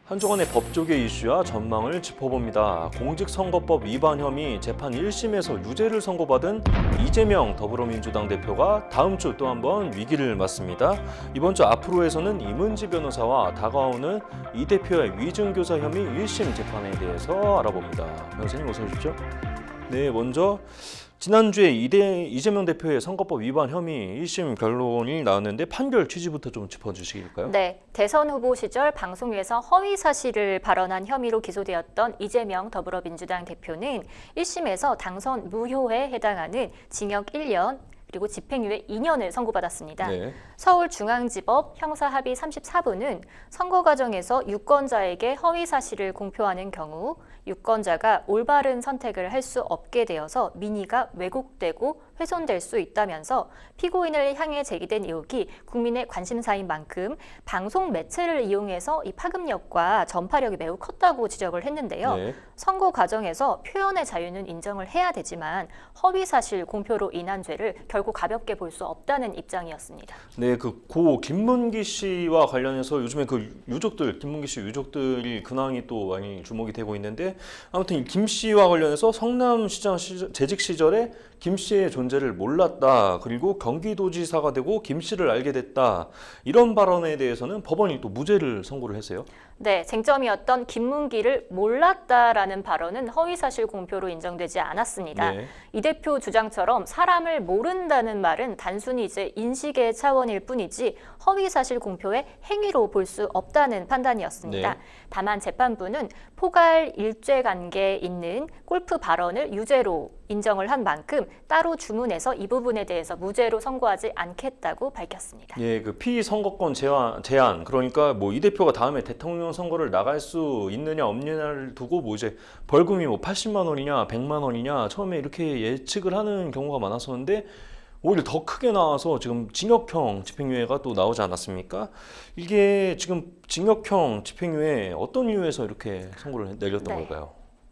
한주간의 법조계 이슈와 전망을 짚어봅니다. 공직선거법 위반 혐의 재판 1심에서 유죄를 선고받은 이재명 더불어민주당 대표가 다음 주 또 한 번 위기를 맞습니다. 이번 주 앞으로에서는 이문지 변호사와 다가오는 이 대표의 위증교사 혐의 1심 재판에 대해서 알아봅니다. 변호사님 어서 오십시오. 네, 먼저 지난주에 이재명 대표의 선거법 위반 혐의 1심 결론이 나왔는데 판결 취지부터 좀 짚어주시겠어요? 네, 대선 후보 시절 방송에서 허위 사실을 발언한 혐의로 기소되었던 이재명 더불어민주당 대표는 1심에서 당선 무효에 해당하는 징역 1년 그리고 집행유예 2년을 선고받았습니다. 네. 서울중앙지법 형사합의 34부는 선거 과정에서 유권자에게 허위 사실을 공표하는 경우 유권자가 올바른 선택을 할 수 없게 되어서 민의가 왜곡되고 훼손될 수 있다면서 피고인을 향해 제기된 의혹이 국민의 관심사인 만큼 방송 매체를 이용해서 이 파급력과 전파력이 매우 컸다고 지적을 했는데요. 네. 선거 과정에서 표현의 자유는 인정을 해야 되지만 허위 사실 공표로 인한 죄를 결국 가볍게 볼 수 없다는 입장이었습니다. 네, 고 김문기 씨와 관련해서 요즘에 김문기 씨 유족들이 근황이 또 많이 주목이 되고 있는데 아무튼 김 씨와 관련해서 성남시장 재직 시절에 김 씨의 존재를 몰랐다. 그리고 경기도지사가 되고 김 씨를 알게 됐다. 이런 발언에 대해서는 법원이 또 무죄를 선고를 했어요. 네, 쟁점이었던 김문기를 몰랐다라는 발언은 허위사실 공표로 인정되지 않았습니다. 네. 이 대표 주장처럼 사람을 모른다는 말은 단순히 이제 인식의 차원일 뿐이지 허위사실 공표의 행위로 볼 수 없다는 판단이었습니다. 네. 다만 재판부는 포괄 일죄관계에 있는 골프 발언을 유죄로 인정을 한 만큼 따로 주문해서 이 부분에 대해서 무죄로 선고하지 않겠다고 밝혔습니다. 예, 피선거권 제한 그러니까 뭐 이 대표가 다음에 대통령 선거를 나갈 수 있느냐 없느냐를 두고 뭐 이제 벌금이 뭐 80만 원이냐 100만 원이냐 처음에 이렇게 예측을 하는 경우가 많았었는데 오히려 더 크게 나와서 지금 징역형 집행유예가 또 나오지 않았습니까? 이게 지금 징역형 집행유예 어떤 이유에서 이렇게 선고를 내렸던 걸까요?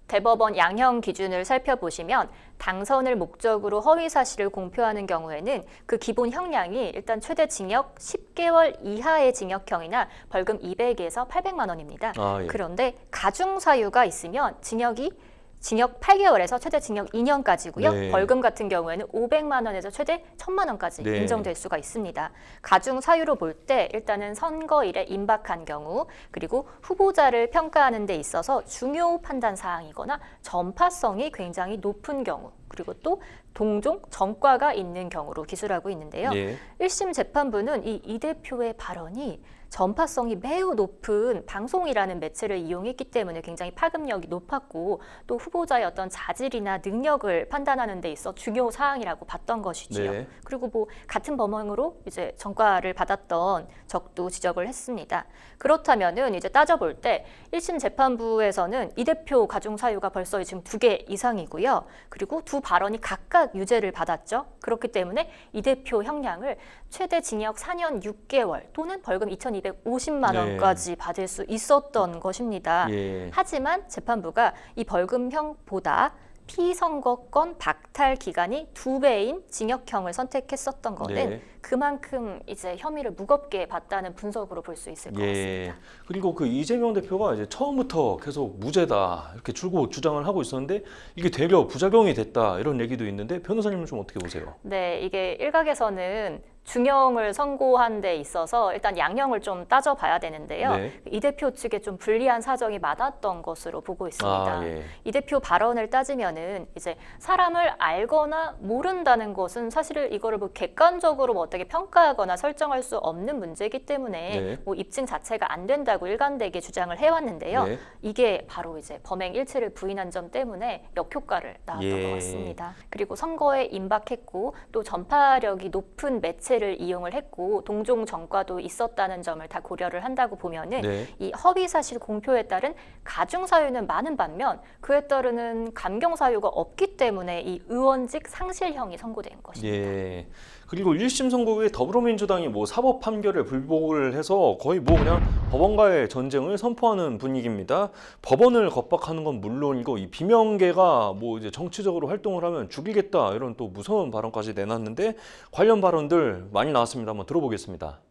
대법원 양형 기준을 살펴보시면 당선을 목적으로 허위 사실을 공표하는 경우에는 그 기본 형량이 일단 최대 징역 10개월 이하의 징역형이나 벌금 200에서 800만 원입니다. 예. 그런데 가중 사유가 있으면 징역 8개월에서 최대 징역 2년까지고요. 네. 벌금 같은 경우에는 500만 원에서 최대 1000만 원까지 네. 인정될 수가 있습니다. 가중 사유로 볼 때 일단은 선거일에 임박한 경우 그리고 후보자를 평가하는 데 있어서 중요 판단 사항이거나 전파성이 굉장히 높은 경우 그리고 또 동종 전과가 있는 경우로 기술하고 있는데요. 네. 1심 재판부는 이 대표의 발언이 전파성이 매우 높은 방송이라는 매체를 이용했기 때문에 굉장히 파급력이 높았고 또 후보자의 어떤 자질이나 능력을 판단하는 데 있어 중요 사항이라고 봤던 것이지요. 네. 그리고 뭐 같은 범행으로 이제 전과를 받았던 적도 지적을 했습니다. 그렇다면은 이제 따져볼 때 1심 재판부에서는 이 대표 가중 사유가 벌써 지금 2개 이상이고요. 그리고 두 발언이 각각 유죄를 받았죠. 그렇기 때문에 이 대표 형량을 최대 징역 4년 6개월 또는 벌금 2,250만 원까지 받을 수 있었던 것입니다. 예. 하지만 재판부가 이 벌금형보다 피선거권 박탈 기간이 2배인 징역형을 선택했었던 것은 네. 그만큼 이제 혐의를 무겁게 봤다는 분석으로 볼 수 있을 것 같습니다. 그리고 이재명 대표가 이제 처음부터 계속 무죄다 이렇게 줄곧 주장을 하고 있었는데 이게 되려 부작용이 됐다 이런 얘기도 있는데 변호사님은 좀 어떻게 보세요? 네, 이게 일각에서는 중형을 선고한 데 있어서 일단 양형을 좀 따져봐야 되는데요. 네. 이 대표 측에 좀 불리한 사정이 많았던 것으로 보고 있습니다. 예. 이 대표 발언을 따지면은 이제 사람을 알거나 모른다는 것은 사실은 이거를 뭐 객관적으로 뭐 어떻게 평가하거나 설정할 수 없는 문제이기 때문에 네. 뭐 입증 자체가 안 된다고 일관되게 주장을 해왔는데요. 네. 이게 바로 이제 범행 일체를 부인한 점 때문에 역효과를 낳았던 것 같습니다. 그리고 선거에 임박했고 또 전파력이 높은 매체를 이용을 했고 동종 전과도 있었다는 점을 다 고려를 한다고 보면은 네. 이 허위 사실 공표에 따른 가중 사유는 많은 반면 그에 따르는 감경 사유가 없기 때문에 이 의원직 상실형이 선고된 것입니다. 예. 그리고 1심 선고 후에 더불어민주당이 뭐 사법 판결에 불복을 해서 거의 뭐 그냥 법원과의 전쟁을 선포하는 분위기입니다. 법원을 겁박하는 건 물론이고 이 비명계가 뭐 이제 정치적으로 활동을 하면 죽이겠다 이런 또 무서운 발언까지 내놨는데 관련 발언들 많이 나왔습니다. 한번 들어보겠습니다.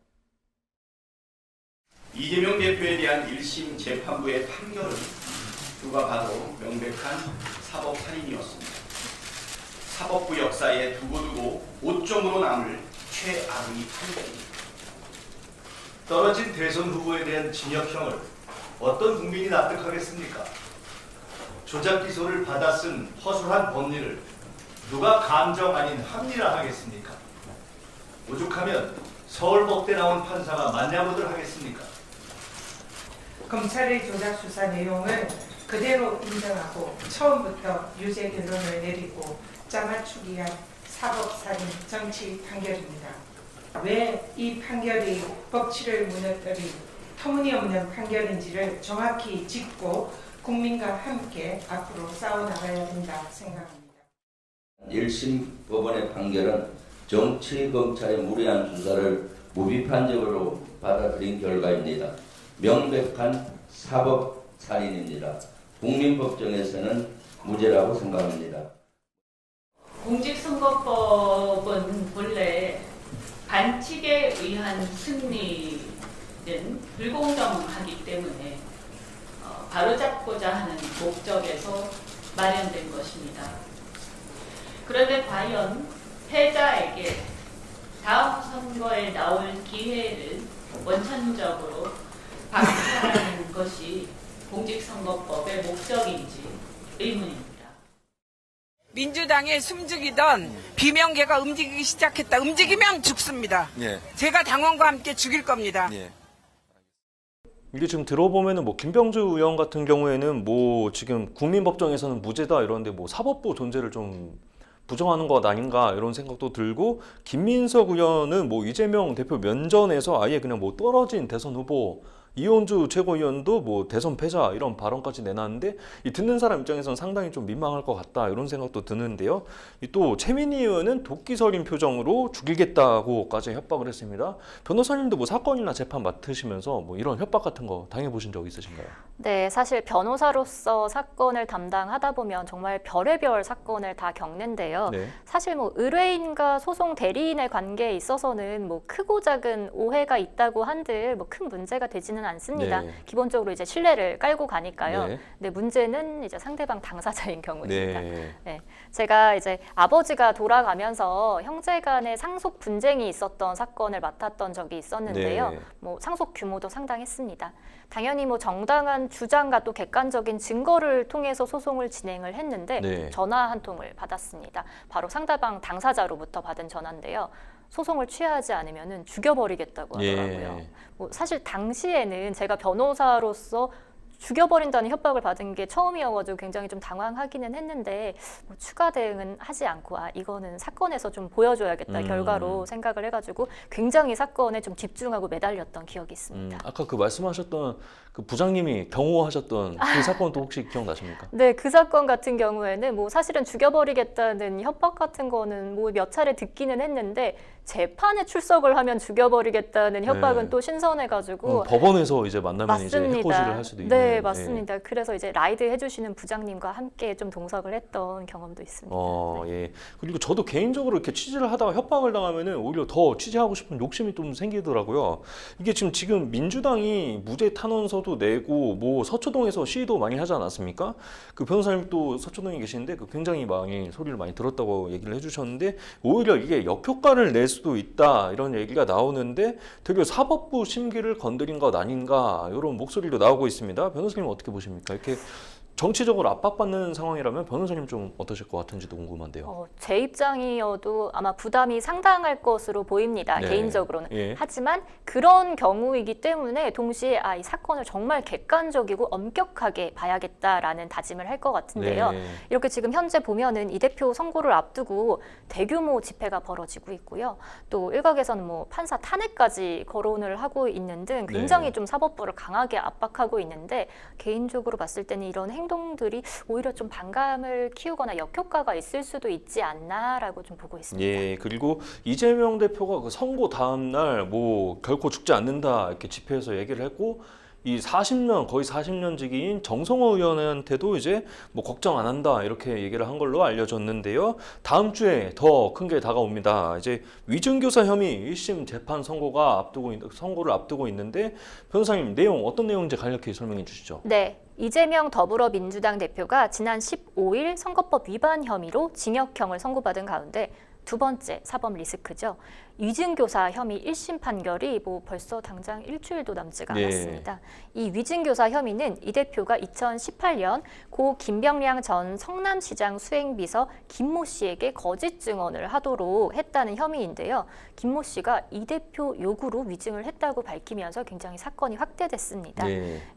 이재명 대표에 대한 1심 재판부의 판결은 누가 봐도 명백한 사법살인이었습니다. 사법부 역사에 두고두고 오점으로 남을 최악의 판결입니다. 떨어진 대선 후보에 대한 징역형을 어떤 국민이 납득하겠습니까? 조작 기소를 받아 쓴 허술한 법리를 누가 감정 아닌 합리화 하겠습니까? 오죽하면 서울법대 나온 판사가 맞냐고들 하겠습니까? 검찰의 조작 수사 내용을 그대로 인정하고 처음부터 유죄 결론을 내리고 짜맞추기 위한 사법살인 정치 판결입니다. 왜 이 판결이 법치를 무너뜨린 터무니없는 판결인지를 정확히 짚고 국민과 함께 앞으로 싸워나가야 된다 생각합니다. 1심 법원의 판결은 정치 검찰의 무리한 수사를 무비판적으로 받아들인 결과입니다. 명백한 사법 살인입니다. 국민법정에서는 무죄라고 생각합니다. 공직선거법은 본래 반칙에 의한 승리는 불공정하기 때문에 바로잡고자 하는 목적에서 마련된 것입니다. 그런데 과연 패자에게 다음 선거에 나올 기회를 원천적으로 박탈하는 것이 공직선거법의 목적인지 의문입니다. 민주당에 숨죽이던 비명계가 움직이기 시작했다. 움직이면 죽습니다. 예. 제가 당원과 함께 죽일 겁니다. 예. 이게 지금 들어보면은 뭐 김병주 의원 같은 경우에는 뭐 지금 국민법정에서는 무죄다 이러는데 뭐 사법부 존재를 좀 부정하는 것 아닌가 이런 생각도 들고, 김민석 의원은 뭐 이재명 대표 면전에서 아예 그냥 뭐 떨어진 대선 후보, 이현주 최고위원도 뭐 대선 패자 이런 발언까지 내놨는데, 이 듣는 사람 입장에서는 상당히 좀 민망할 것 같다 이런 생각도 드는데요. 또 최민희 의원은 도끼서린 표정으로 죽이겠다고까지 협박을 했습니다. 변호사님도 뭐 사건이나 재판 맡으시면서 뭐 이런 협박 같은 거 당해보신 적 있으신가요? 네, 사실 변호사로서 사건을 담당하다 보면 정말 별의별 사건을 다 겪는데요. 네. 사실 뭐 의뢰인과 소송 대리인의 관계에 있어서는 뭐 크고 작은 오해가 있다고 한들 뭐 큰 문제가 되지는 않습니다. 네. 기본적으로 이제 신뢰를 깔고 가니까요. 네. 근데 문제는 이제 상대방 당사자인 경우입니다. 네. 제가 이제 아버지가 돌아가면서 형제 간의 상속 분쟁이 있었던 사건을 맡았던 적이 있었는데요. 네. 뭐 상속 규모도 상당했습니다. 당연히 뭐 정당한 주장과 또 객관적인 증거를 통해서 소송을 진행을 했는데 네. 전화 한 통을 받았습니다. 바로 상대방 당사자로부터 받은 전화인데요. 소송을 취하지 않으면 죽여버리겠다고 하더라고요. 예. 뭐 사실 당시에는 제가 변호사로서 죽여버린다는 협박을 받은 게 처음이어가지고 굉장히 좀 당황하기는 했는데 뭐 추가 대응은 하지 않고 이거는 사건에서 좀 보여줘야겠다 결과로 생각을 해가지고 굉장히 사건에 좀 집중하고 매달렸던 기억이 있습니다. 아까 그 말씀하셨던 그 부장님이 경호하셨던 그 사건도 혹시 기억나십니까? 네, 그 사건 같은 경우에는 뭐 사실은 죽여버리겠다는 협박 같은 거는 뭐 몇 차례 듣기는 했는데 재판에 출석을 하면 죽여버리겠다는 협박은 네. 또 신선해가지고 법원에서 이제 만나면 맞습니다. 이제 해코지를 할 수도 있는. 네, 맞습니다. 그래서 이제 라이드 해주시는 부장님과 함께 좀 동석을 했던 경험도 있습니다. 예. 그리고 저도 개인적으로 이렇게 취재를 하다가 협박을 당하면은 오히려 더 취재하고 싶은 욕심이 좀 생기더라고요. 이게 지금 민주당이 무죄 탄원서도 내고 뭐 서초동에서 시위도 많이 하지 않았습니까? 그 변호사님 또 서초동에 계시는데 그 굉장히 많이 소리를 많이 들었다고 얘기를 해주셨는데, 오히려 이게 역효과를 낼 수도 있다 이런 얘기가 나오는데 되게 사법부 심기를 건드린 것 아닌가 이런 목소리도 나오고 있습니다. 변호사님 어떻게 보십니까? 이렇게 정치적으로 압박받는 상황이라면 변호사님 좀 어떠실 것 같은지도 궁금한데요. 제 입장이어도 아마 부담이 상당할 것으로 보입니다. 네. 개인적으로는. 예. 하지만 그런 경우이기 때문에 동시에 이 사건을 정말 객관적이고 엄격하게 봐야겠다라는 다짐을 할 것 같은데요. 네. 이렇게 지금 현재 보면은 이 대표 선고를 앞두고 대규모 집회가 벌어지고 있고요. 또 일각에서는 뭐 판사 탄핵까지 거론을 하고 있는 등 굉장히 네. 좀 사법부를 강하게 압박하고 있는데, 개인적으로 봤을 때는 이런 행동들이 오히려 좀 반감을 키우거나 역효과가 있을 수도 있지 않나라고 좀 보고 있습니다. 예, 그리고 이재명 대표가 그 선고 다음 날 뭐 결코 죽지 않는다 이렇게 집회에서 얘기를 했고, 이 40년 거의 40년지기인 정성호 의원한테도 이제 뭐 걱정 안 한다 이렇게 얘기를 한 걸로 알려졌는데요. 다음 주에 더 큰 게 다가옵니다. 이제 위증교사 혐의 1심 재판 선고를 앞두고 있는데 변호사님 내용 어떤 내용인지 간략히 설명해 주시죠. 네. 이재명 더불어민주당 대표가 지난 15일 선거법 위반 혐의로 징역형을 선고받은 가운데 두 번째 사법 리스크죠. 위증교사 혐의 1심 판결이 벌써 당장 일주일도 남지가 않았습니다. 이 위증교사 혐의는 이 대표가 2018년 고 김병량 전 성남시장 수행비서 김모 씨에게 거짓 증언을 하도록 했다는 혐의인데요. 김모 씨가 이 대표 요구로 위증을 했다고 밝히면서 굉장히 사건이 확대됐습니다.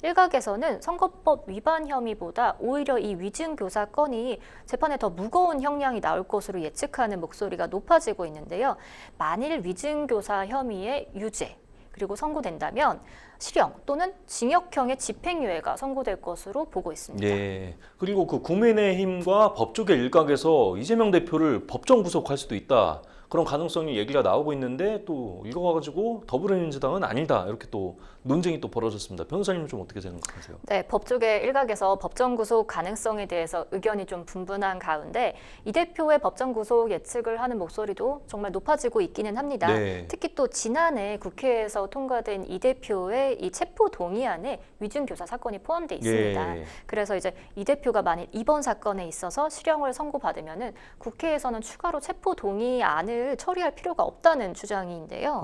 일각에서는 선거법 위반 혐의보다 오히려 이 위증교사 건이 재판에 더 무거운 형량이 나올 것으로 예측하는 목소리가 높아지고 있는데요. 만일 위증교사 혐의의 유죄 그리고 선고된다면 실형 또는 징역형의 집행유예가 선고될 것으로 보고 있습니다. 네. 그리고 그 국민의힘과 법조계 일각에서 이재명 대표를 법정 구속할 수도 있다. 그런 가능성이 얘기가 나오고 있는데 또 이거 가지고 더불어민주당은 아니다. 이렇게 또 논쟁이 또 벌어졌습니다. 변호사님은 좀 어떻게 생각하세요? 네, 법조계 일각에서 법정 구속 가능성에 대해서 의견이 좀 분분한 가운데 이 대표의 법정 구속 예측을 하는 목소리도 정말 높아지고 있기는 합니다. 특히 또 지난해 국회에서 통과된 이 대표의 이 체포 동의안에 위증교사 사건이 포함돼 있습니다. 그래서 이제 이 대표가 만일 이번 사건에 있어서 실형을 선고받으면은 국회에서는 추가로 체포 동의안을 처리할 필요가 없다는 주장인데요.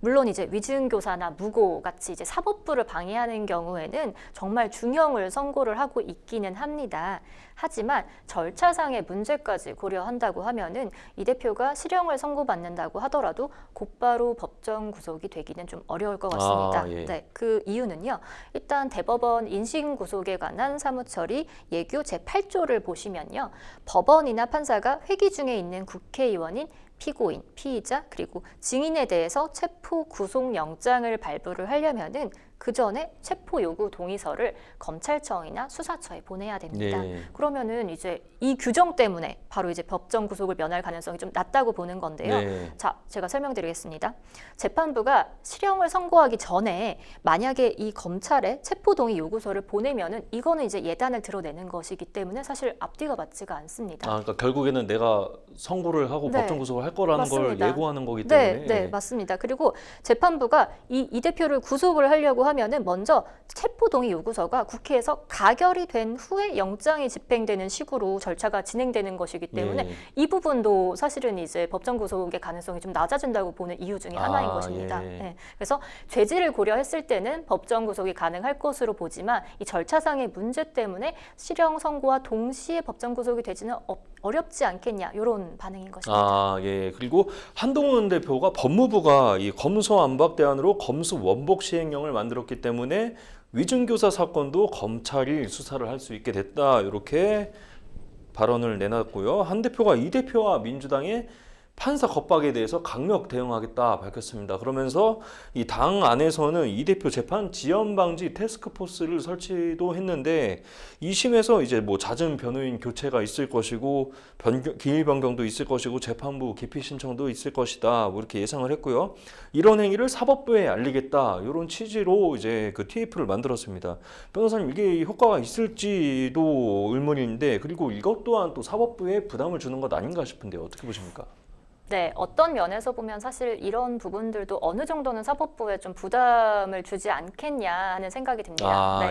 물론 이제 위증교사나 무고 같이 이제 사법부를 방해하는 경우에는 정말 중형을 선고를 하고 있기는 합니다. 하지만 절차상의 문제까지 고려한다고 하면은 이 대표가 실형을 선고받는다고 하더라도 곧바로 법정 구속이 되기는 좀 어려울 것 같습니다. 네, 그 이유는요. 일단 대법원 인신 구속에 관한 사무처리 예규 제8조를 보시면요. 법원이나 판사가 회기 중에 있는 국회의원인 피고인, 피의자, 그리고 증인에 대해서 체포 구속영장을 발부를 하려면은 그 전에 체포 요구 동의서를 검찰청이나 수사처에 보내야 됩니다. 그러면은 이제 이 규정 때문에 바로 이제 법정 구속을 면할 가능성이 좀 낮다고 보는 건데요. 자, 제가 설명드리겠습니다. 재판부가 실형을 선고하기 전에 만약에 이 검찰에 체포 동의 요구서를 보내면은 이거는 이제 예단을 드러내는 것이기 때문에 사실 앞뒤가 맞지가 않습니다. 그러니까 결국에는 내가 선고를 하고 법정 구속을 할 거라는 걸 예고하는 거기 때문에. 네, 맞습니다. 그리고 재판부가 이 대표를 구속을 하려고 하면은 먼저 체포 동의 요구서가 국회에서 가결이 된 후에 영장이 집행되는 식으로 절차가 진행되는 것이기 때문에 이 부분도 사실은 이제 법정 구속의 가능성이 좀 낮아진다고 보는 이유 중에 하나인 것입니다. 그래서 죄질을 고려했을 때는 법정 구속이 가능할 것으로 보지만 이 절차상의 문제 때문에 실형 선고와 동시에 법정 구속이 되지는 어렵지 않겠냐 이런 반응인 것입니다. 그리고 한동훈 대표가 법무부가 이 검수완박대안으로 검수원복 시행령을 만들었기 때문에 위증교사 사건도 검찰이 수사를 할 수 있게 됐다 이렇게 발언을 내놨고요. 한 대표가 이 대표와 민주당의 판사 겁박에 대해서 강력 대응하겠다 밝혔습니다. 그러면서 이 당 안에서는 이 대표 재판 지연 방지 태스크포스를 설치도 했는데 2심에서 이제 뭐 잦은 변호인 교체가 있을 것이고 기일 변경도 있을 것이고 재판부 기피 신청도 있을 것이다. 뭐 이렇게 예상을 했고요. 이런 행위를 사법부에 알리겠다. 이런 취지로 이제 그 TF를 만들었습니다. 변호사님 이게 효과가 있을지도 의문인데 그리고 이것 또한 또 사법부에 부담을 주는 것 아닌가 싶은데 어떻게 보십니까? 네, 어떤 면에서 보면 사실 이런 부분들도 어느 정도는 사법부에 좀 부담을 주지 않겠냐 하는 생각이 듭니다.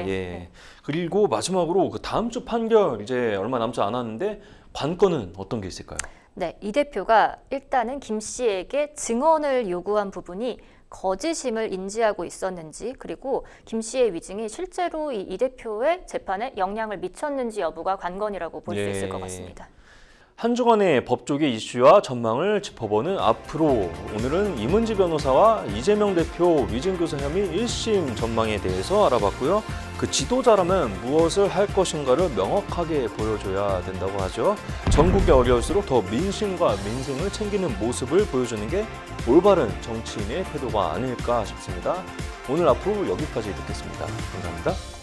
그리고 마지막으로 그 다음 주 판결 이제 얼마 남지 않았는데 관건은 어떤 게 있을까요? 네, 이 대표가 일단은 김 씨에게 증언을 요구한 부분이 거짓임을 인지하고 있었는지 그리고 김 씨의 위증이 실제로 이 대표의 재판에 영향을 미쳤는지 여부가 관건이라고 볼 수 있을 것 같습니다. 한 주간의 법조계 이슈와 전망을 짚어보는 앞으로 오늘은 임은지 변호사와 이재명 대표 위증교사 혐의 1심 전망에 대해서 알아봤고요. 그 지도자라면 무엇을 할 것인가를 명확하게 보여줘야 된다고 하죠. 전국이 어려울수록 더 민심과 민생을 챙기는 모습을 보여주는 게 올바른 정치인의 태도가 아닐까 싶습니다. 오늘 앞으로 여기까지 듣겠습니다. 감사합니다.